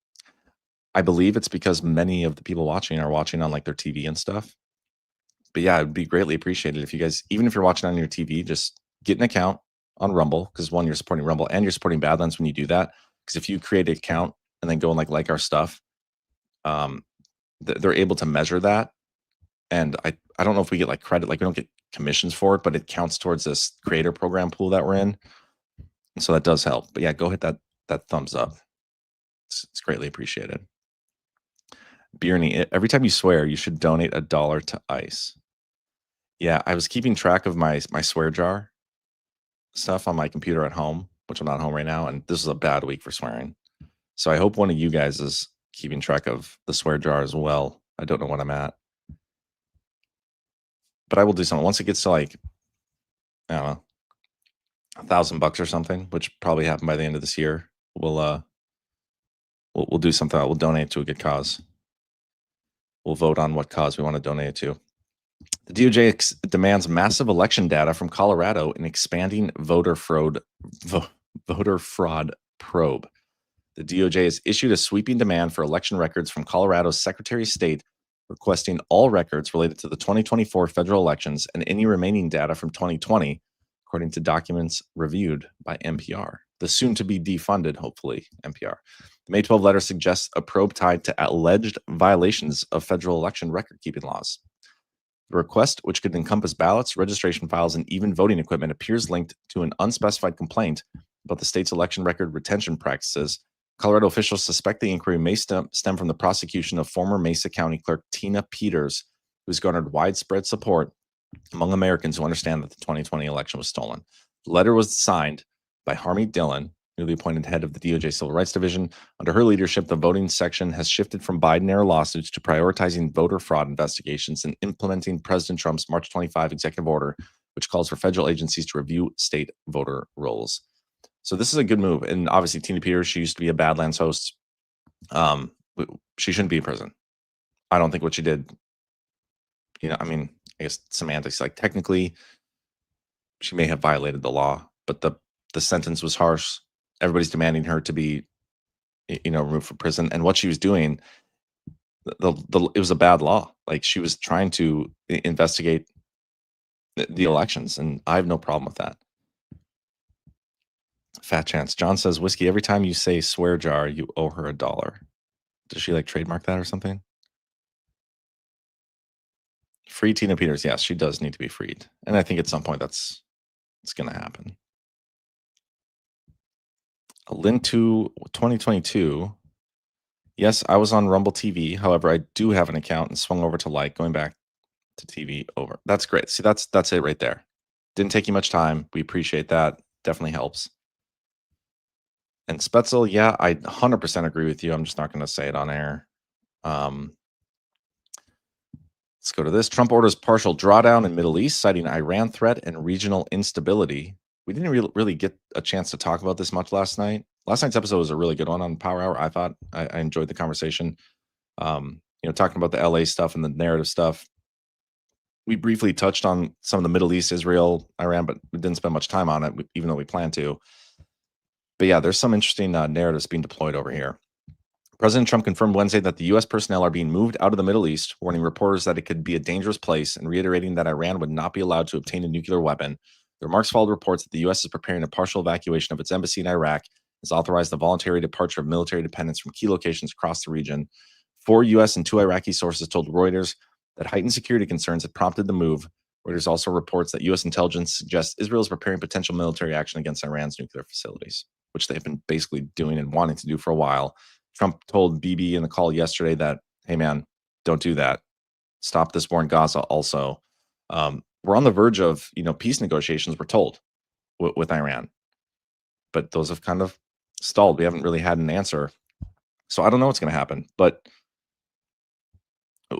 I believe it's because many of the people watching are watching on like their TV and stuff. But yeah, it'd be greatly appreciated if you guys, even if you're watching on your TV, just get an account on Rumble, because one, you're supporting Rumble and you're supporting Badlands when you do that. Because if you create an account and then go and like our stuff, they're able to measure that. And I don't know if we get like credit, like we don't get commissions for it, but it counts towards this creator program pool that we're in. And so that does help. But yeah, go hit that thumbs up. It's greatly appreciated. Bierney, every time you swear, you should donate $1 to ICE. Yeah, I was keeping track of my swear jar stuff on my computer at home, which I'm not home right now, and this is a bad week for swearing. So I hope one of you guys is keeping track of the swear jar as well. I don't know what I'm at. But I will do something. Once it gets to like, I don't know, $1,000 or something, which probably happen by the end of this year, we'll do something. We'll donate to a good cause. We'll vote on what cause we want to donate it to. The DOJ demands massive election data from Colorado in expanding voter fraud probe. The DOJ has issued a sweeping demand for election records from Colorado's Secretary of State, requesting all records related to the 2024 federal elections and any remaining data from 2020, according to documents reviewed by NPR. The soon-to-be defunded, hopefully, NPR. The May 12 letter suggests a probe tied to alleged violations of federal election record-keeping laws. The request, which could encompass ballots, registration files, and even voting equipment, appears linked to an unspecified complaint about the state's election record retention practices. Colorado officials suspect the inquiry may stem from the prosecution of former Mesa County Clerk Tina Peters, who's garnered widespread support among Americans who understand that the 2020 election was stolen. The letter was signed by Harmeet Dillon, newly appointed head of the DOJ Civil Rights Division. Under her leadership, the voting section has shifted from Biden-era lawsuits to prioritizing voter fraud investigations and implementing President Trump's March 25 executive order, which calls for federal agencies to review state voter rolls. So this is a good move. And obviously, Tina Peters, she used to be a Badlands host. She shouldn't be in prison. I don't think what she did, I mean, I guess semantics, like technically, she may have violated the law, but the sentence was harsh. Everybody's demanding her to be, removed from prison. And what she was doing, it was a bad law. Like she was trying to investigate the elections, and I have no problem with that. Fat chance. John says, Whiskey, every time you say swear jar, you owe her $1. Does she like trademark that or something? Free Tina Peters. Yes, she does need to be freed. And I think at some point it's going to happen. Lintu 2022. Yes, I was on Rumble TV. However, I do have an account and swung over to going back to TV over. That's great. See, that's it right there. Didn't take you much time. We appreciate that. Definitely helps. And Spetzel, yeah, I 100% agree with you. I'm just not going to say it on air. Let's go to this. Trump orders partial drawdown in Middle East, citing Iran threat and regional instability. We didn't really get a chance to talk about this much last night. Last night's episode was a really good one on Power Hour. I thought I enjoyed the conversation. Talking about the LA stuff and the narrative stuff. We briefly touched on some of the Middle East, Israel, Iran, but we didn't spend much time on it, even though we planned to. But yeah, there's some interesting narratives being deployed over here. President Trump confirmed Wednesday that the U.S. personnel are being moved out of the Middle East, warning reporters that it could be a dangerous place and reiterating that Iran would not be allowed to obtain a nuclear weapon. The remarks followed reports that the U.S. is preparing a partial evacuation of its embassy in Iraq, has authorized the voluntary departure of military dependents from key locations across the region. 4 U.S. and 2 Iraqi sources told Reuters that heightened security concerns had prompted the move. Reuters also reports that U.S. intelligence suggests Israel is preparing potential military action against Iran's nuclear facilities, which they've been basically doing and wanting to do for a while. Trump told BB in the call yesterday that, hey, man, don't do that. Stop this war in Gaza also. We're on the verge of, peace negotiations, we're told, with Iran. But those have kind of stalled. We haven't really had an answer. So I don't know what's going to happen, but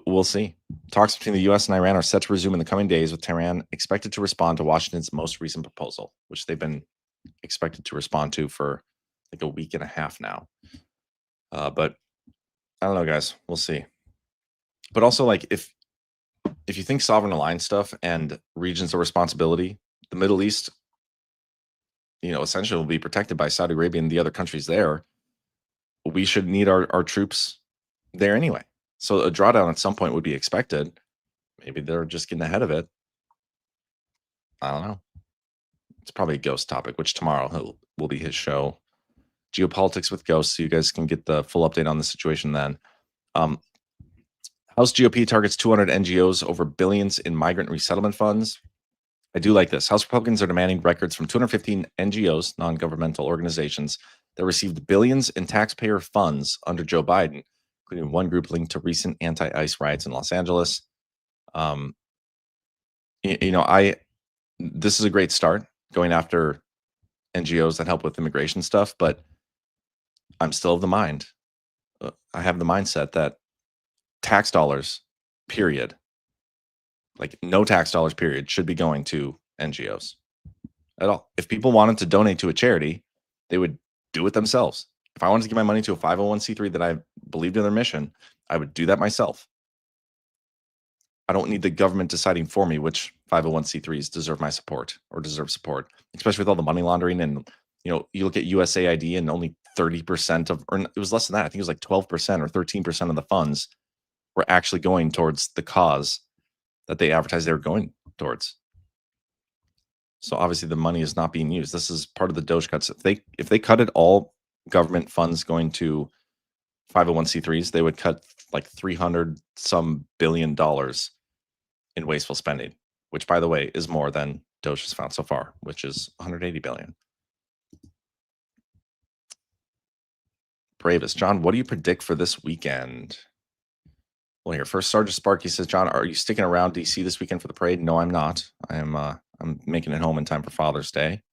we'll see. Talks between the U.S. and Iran are set to resume in the coming days, with Tehran expected to respond to Washington's most recent proposal, which they've been expected to respond to for like a week and a half now. But I don't know, guys. We'll see. But also, like, if you think sovereign alliance stuff and regions of responsibility, the Middle East, essentially will be protected by Saudi Arabia and the other countries there. We should need our troops there anyway. So a drawdown at some point would be expected. Maybe they're just getting ahead of it. I don't know. It's probably a Ghost topic, which tomorrow will be his show. Geopolitics with Ghost, so you guys can get the full update on the situation then. House GOP targets 200 NGOs over billions in migrant resettlement funds. I do like this. House Republicans are demanding records from 215 NGOs, non-governmental organizations, that received billions in taxpayer funds under Joe Biden, including one group linked to recent anti-ICE riots in Los Angeles. This is a great start, going after NGOs that help with immigration stuff, but I'm still of the mind. I have the mindset that tax dollars, period, like no tax dollars, period, should be going to NGOs at all. If people wanted to donate to a charity, they would do it themselves. If I wanted to give my money to a 501c3 that I believed in their mission, I would do that myself. I don't need the government deciding for me which 501c3s deserve my support or deserve support, especially with all the money laundering. And, you look at USAID and only 30% of, or it was less than that. I think it was like 12% or 13% of the funds were actually going towards the cause that they advertised they were going towards. So obviously the money is not being used. This is part of the Doge cuts. If they cut it all, government funds going to 501c3s, they would cut like $300 some billion in wasteful spending, which, by the way, is more than Doge has found so far, which is 180 billion. Bravest John, what do you predict for this weekend? Well, here first, Sergeant Sparky says, John, are you sticking around DC this weekend for the parade? No, I'm not. I'm making it home in time for Father's Day.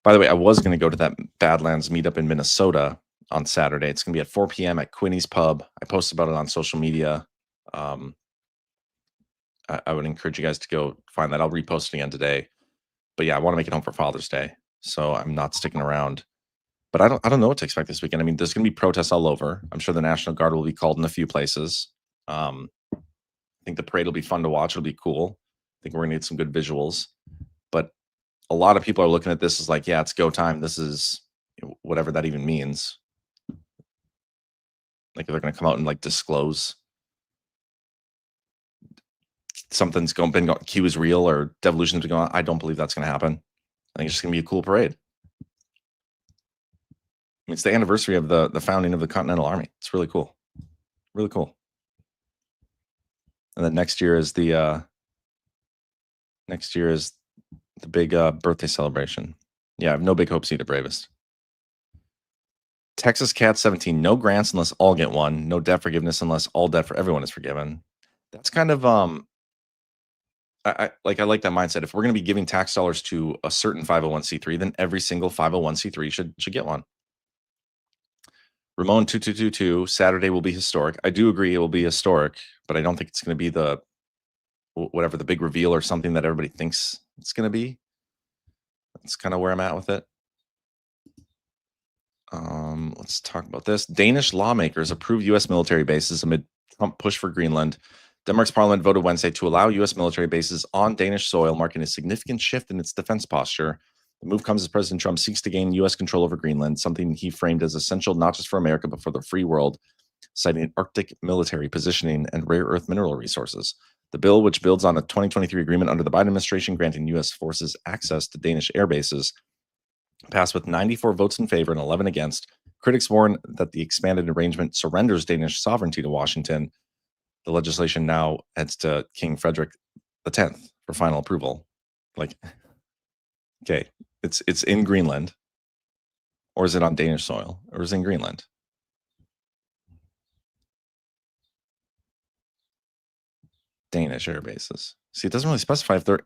By the way, I was going to go to that Badlands meetup in Minnesota on Saturday. It's going to be at 4 p.m. at Quinny's Pub. I posted about it on social media. I would encourage you guys to go find that. I'll repost it again today. But yeah, I want to make it home for Father's Day, so I'm not sticking around. But I don't know what to expect this weekend. I mean, there's going to be protests all over. I'm sure the National Guard will be called in a few places. I think the parade will be fun to watch. It'll be cool. I think we're going to get some good visuals. But a lot of people are looking at this as like, yeah, it's go time. This is whatever that even means. Like they're going to come out and like disclose something's been Q is real or devolution's been going on. I don't believe that's going to happen. I think it's just going to be a cool parade. I mean, it's the anniversary of the founding of the Continental Army. It's really cool. Really cool. And then next year is the big birthday celebration. Yeah, I have no big hopes either, Bravest. Texas Cat 17, no grants unless all get one. No debt forgiveness unless all debt for everyone is forgiven. That's kind of I like that mindset. If we're going to be giving tax dollars to a certain 501c3, then every single 501c3 should get one. Ramon 2222, Saturday will be historic. I do agree it will be historic, but I don't think it's going to be the big reveal or something that everybody thinks it's going to be. That's kind of where I'm at with it. Let's talk about this. Danish lawmakers approve U.S. military bases amid Trump push for Greenland. Denmark's parliament voted Wednesday to allow U.S. military bases on Danish soil, marking a significant shift in its defense posture. The move comes as President Trump seeks to gain U.S. control over Greenland, something he framed as essential not just for America, but for the free world, citing Arctic military positioning and rare earth mineral resources. The bill, which builds on a 2023 agreement under the Biden administration granting U.S. forces access to Danish air bases, passed with 94 votes in favor and 11 against. Critics warn that the expanded arrangement surrenders Danish sovereignty to Washington. The legislation now heads to King Frederick X for final approval. Like, okay, it's in Greenland, or is it on Danish soil, or is it in Greenland? Danish air bases. See, it doesn't really specify if they're,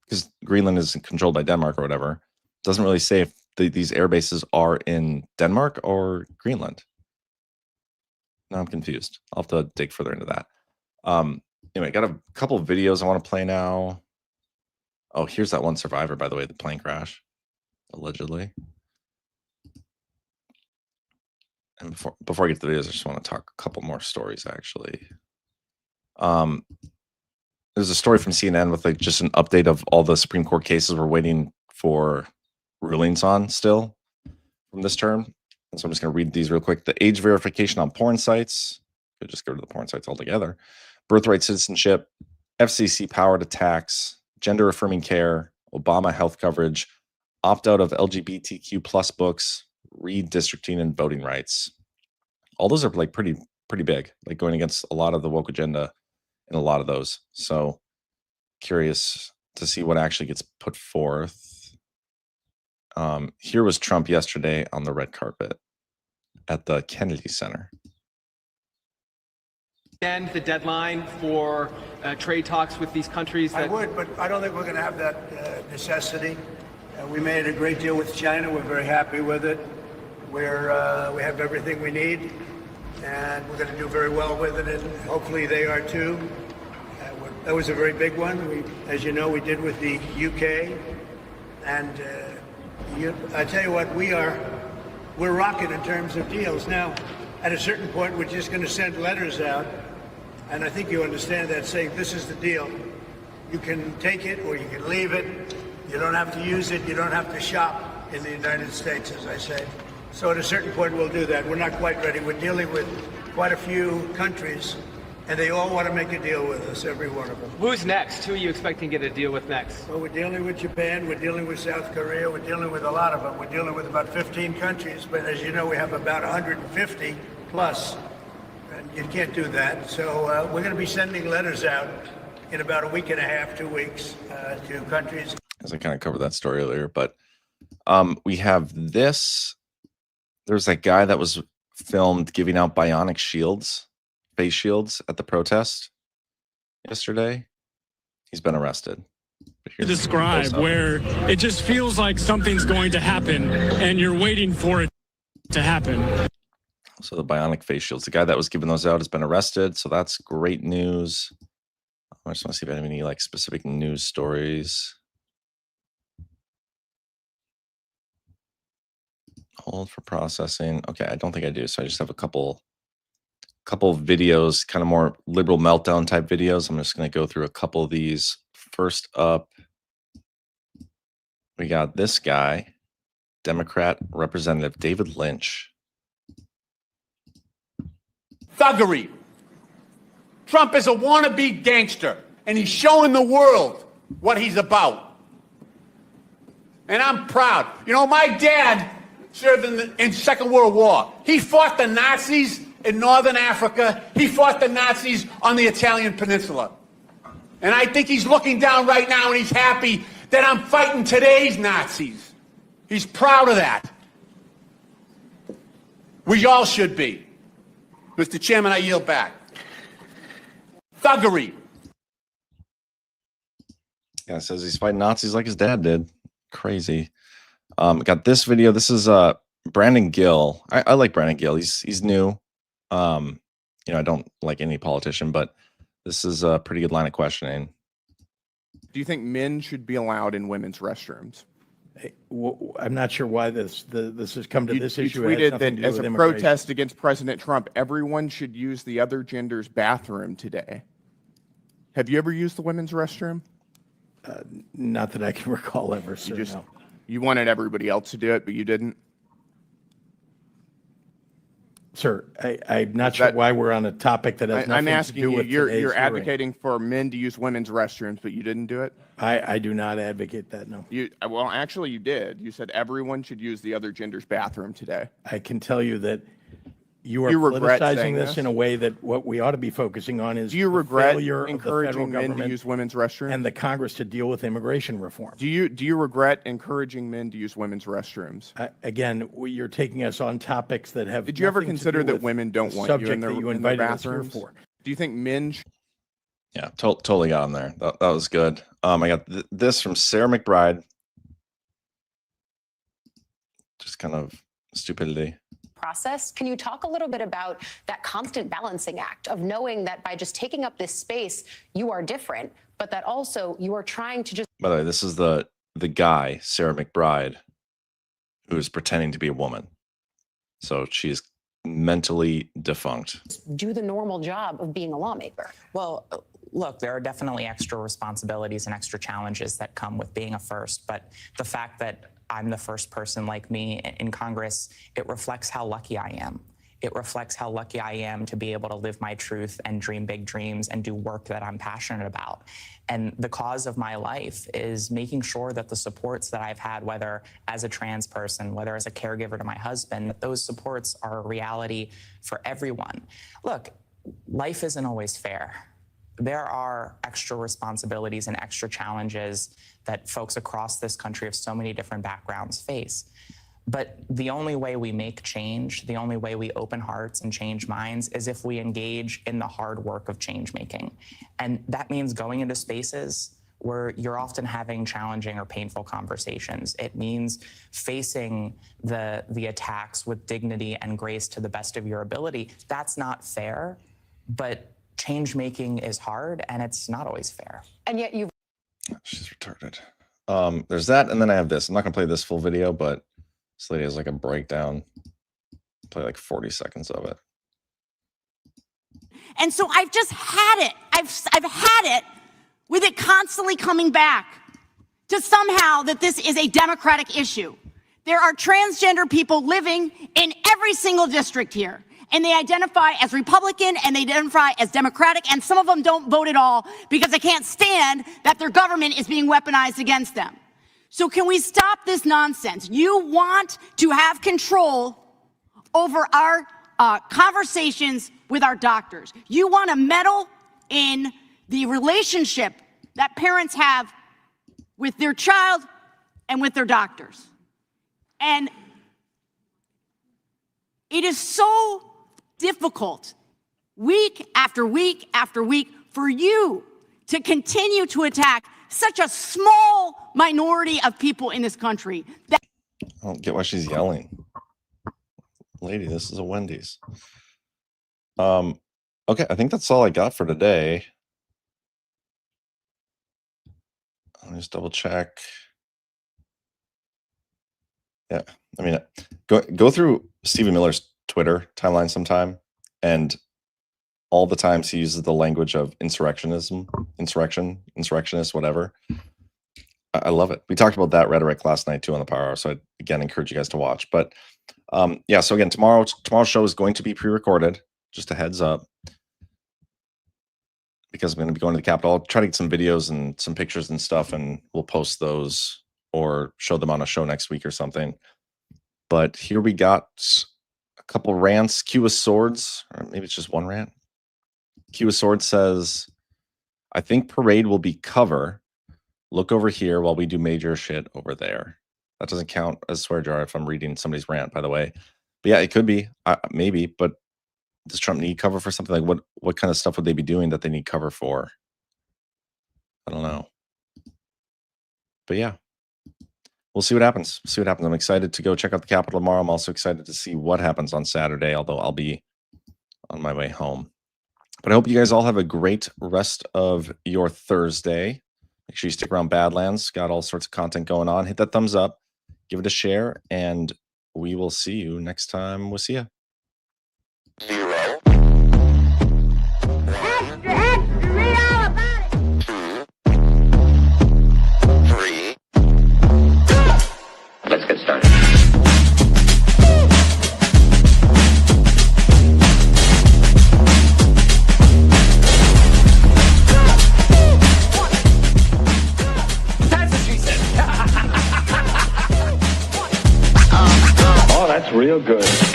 because Greenland is controlled by Denmark or whatever. It doesn't really say if these air bases are in Denmark or Greenland. Now I'm confused. I'll have to dig further into that. Anyway, got a couple of videos I want to play now. Oh, here's that one survivor, by the way, the plane crash, allegedly. And before I get to the videos, I just want to talk a couple more stories, actually. There's a story from CNN with like just an update of all the Supreme Court cases we're waiting for rulings on still from this term. And so I'm just going to read these real quick. The age verification on porn sites. Could just go to the porn sites altogether. Birthright citizenship, FCC power to tax, gender affirming care, Obama health coverage, opt out of LGBTQ plus books, redistricting and voting rights. All those are like pretty big, like going against a lot of the woke agenda in a lot of those. So curious to see what actually gets put forth. Here was Trump yesterday on the red carpet at the Kennedy Center. End the deadline for trade talks with these countries? I would, but I don't think we're going to have that necessity. We made a great deal with China. We're very happy with it. We have everything we need, and we're going to do very well with it, and hopefully they are too. That was a very big one. As you know, we did with the UK, and I tell you what, we're rocking in terms of deals. Now, at a certain point, we're just going to send letters out, and I think you understand that, saying this is the deal. You can take it or you can leave it. You don't have to use it. You don't have to shop in the United States, as I say. So at a certain point, we'll do that. We're not quite ready. We're dealing with quite a few countries, and they all want to make a deal with us, every one of them. Who's next? Who are you expecting to get a deal with next? Well, we're dealing with Japan. We're dealing with South Korea. We're dealing with a lot of them. We're dealing with about 15 countries, but as you know, we have about 150 plus. And you can't do that. So we're going to be sending letters out in about a week and a half, 2 weeks, to countries. As I kind of covered that story earlier, but we have this. There's that guy that was filmed giving out bionic shields, face shields at the protest yesterday. He's been arrested. To describe where it just feels like something's going to happen and you're waiting for it to happen. So the bionic face shields, the guy that was giving those out has been arrested. So that's great news. I just want to see if I have any like specific news stories. Hold for processing. Okay, I don't think I do. So I just have a couple of videos, kind of more liberal meltdown type videos. I'm just going to go through a couple of these. First up, we got this guy, Democrat Representative David Lynch. Thuggery. Trump is a wannabe gangster, and he's showing the world what he's about. And I'm proud. You know, my dad served in Second World War. He fought the Nazis in Northern Africa. He fought the Nazis on the Italian Peninsula. And I think he's looking down right now and he's happy that I'm fighting today's Nazis. He's proud of that. We all should be. Mr. Chairman, I yield back. Thuggery. Yeah, it says he's fighting Nazis like his dad did. Crazy. Got this video. This is Brandon Gill. I like Brandon Gill. He's new. You know, I don't like any politician, but this is a pretty good line of questioning. Do you think men should be allowed in women's restrooms? I'm not sure why this has come to this issue. You tweeted that as a protest against President Trump, everyone should use the other gender's bathroom today. Have you ever used the women's restroom? Not that I can recall ever, sir. You just, no. You wanted everybody else to do it, but you didn't? Sir, I'm not sure why we're on a topic that has I'm nothing asking to do you, with you're today's hearing. advocating for men to use women's restrooms, but you didn't do it? I do not advocate that, no. Well, actually, you did. You said everyone should use the other gender's bathroom today. I can tell you that you are regret politicizing saying this in a way that what we ought to be focusing on is Do you the regret failure of the federal encouraging men to government use women's restrooms? and the Congress to deal with immigration reform. Do you regret encouraging men to use women's restrooms? Again, you're taking us on topics that have Did you ever nothing to consider do that with women don't the want you subject in their, that you in their invited us here bathrooms? for? Do you think men Yeah, totally got him there. That was good. I got this from Sarah McBride. Just kind of stupidity. Process. Can you talk a little bit about that constant balancing act of knowing that by just taking up this space, you are different, but that also you are trying to just... By the way, this is the guy, Sarah McBride, who is pretending to be a woman. So she's mentally defunct. do the normal job of being a lawmaker. Well, look, there are definitely extra responsibilities and extra challenges that come with being a first, but the fact that I'm the first person like me in Congress, it reflects how lucky I am. It reflects how lucky I am to be able to live my truth and dream big dreams and do work that I'm passionate about. And the cause of my life is making sure that the supports that I've had, whether as a trans person, whether as a caregiver to my husband, that those supports are a reality for everyone. Look, life isn't always fair. There are extra responsibilities and extra challenges that folks across this country of so many different backgrounds face. But the only way we make change, the only way we open hearts and change minds is if we engage in the hard work of change making. And that means going into spaces where you're often having challenging or painful conversations. It means facing the attacks with dignity and grace to the best of your ability. That's not fair, but change making is hard and it's not always fair. And yet you've... She's retarded. There's that, and then I have this. I'm not gonna play this full video, but this lady has like a breakdown. Play like 40 seconds of it. And so I've just had it. I've had it with it constantly coming back to somehow that this is a Democratic issue. There are transgender people living in every single district here, and they identify as Republican and they identify as Democratic, and some of them don't vote at all because they can't stand that their government is being weaponized against them. So can we stop this nonsense? You want to have control over our conversations with our doctors. You want to meddle in the relationship that parents have with their child and with their doctors. And it is so difficult week after week after week for you to continue to attack such a small minority of people in this country. I don't get why she's yelling. Lady, this is a Wendys. Okay, I think that's all I got for today. I'll just double check. Yeah, I mean, go through Stephen Miller's Twitter timeline sometime, and all the times he uses the language of insurrectionism, insurrectionist, whatever. I love it. We talked about that rhetoric last night too on the Power Hour, so I again encourage you guys to watch. But yeah, so again, tomorrow's show is going to be pre-recorded. Just a heads up, because I'm going to be going to the Capitol. I'll try to get some videos and some pictures and stuff, and we'll post those or show them on a show next week or something. But here we got a couple rants. Q with Swords, or maybe it's just one rant. Q with Swords says, I think parade will be cover. Look over here while we do major shit over there. That doesn't count as swear jar if I'm reading somebody's rant, by the way. But yeah, it could be, maybe. But does Trump need cover for something? Like what kind of stuff would they be doing that they need cover for? I don't know. But yeah, we'll see what happens. See what happens. I'm excited to go check out the Capitol tomorrow. I'm also excited to see what happens on Saturday, although I'll be on my way home. But I hope you guys all have a great rest of your Thursday. Make sure you stick around Badlands. Got all sorts of content going on. Hit that thumbs up. Give it a share. And we will see you next time. We'll see you. 0. real good.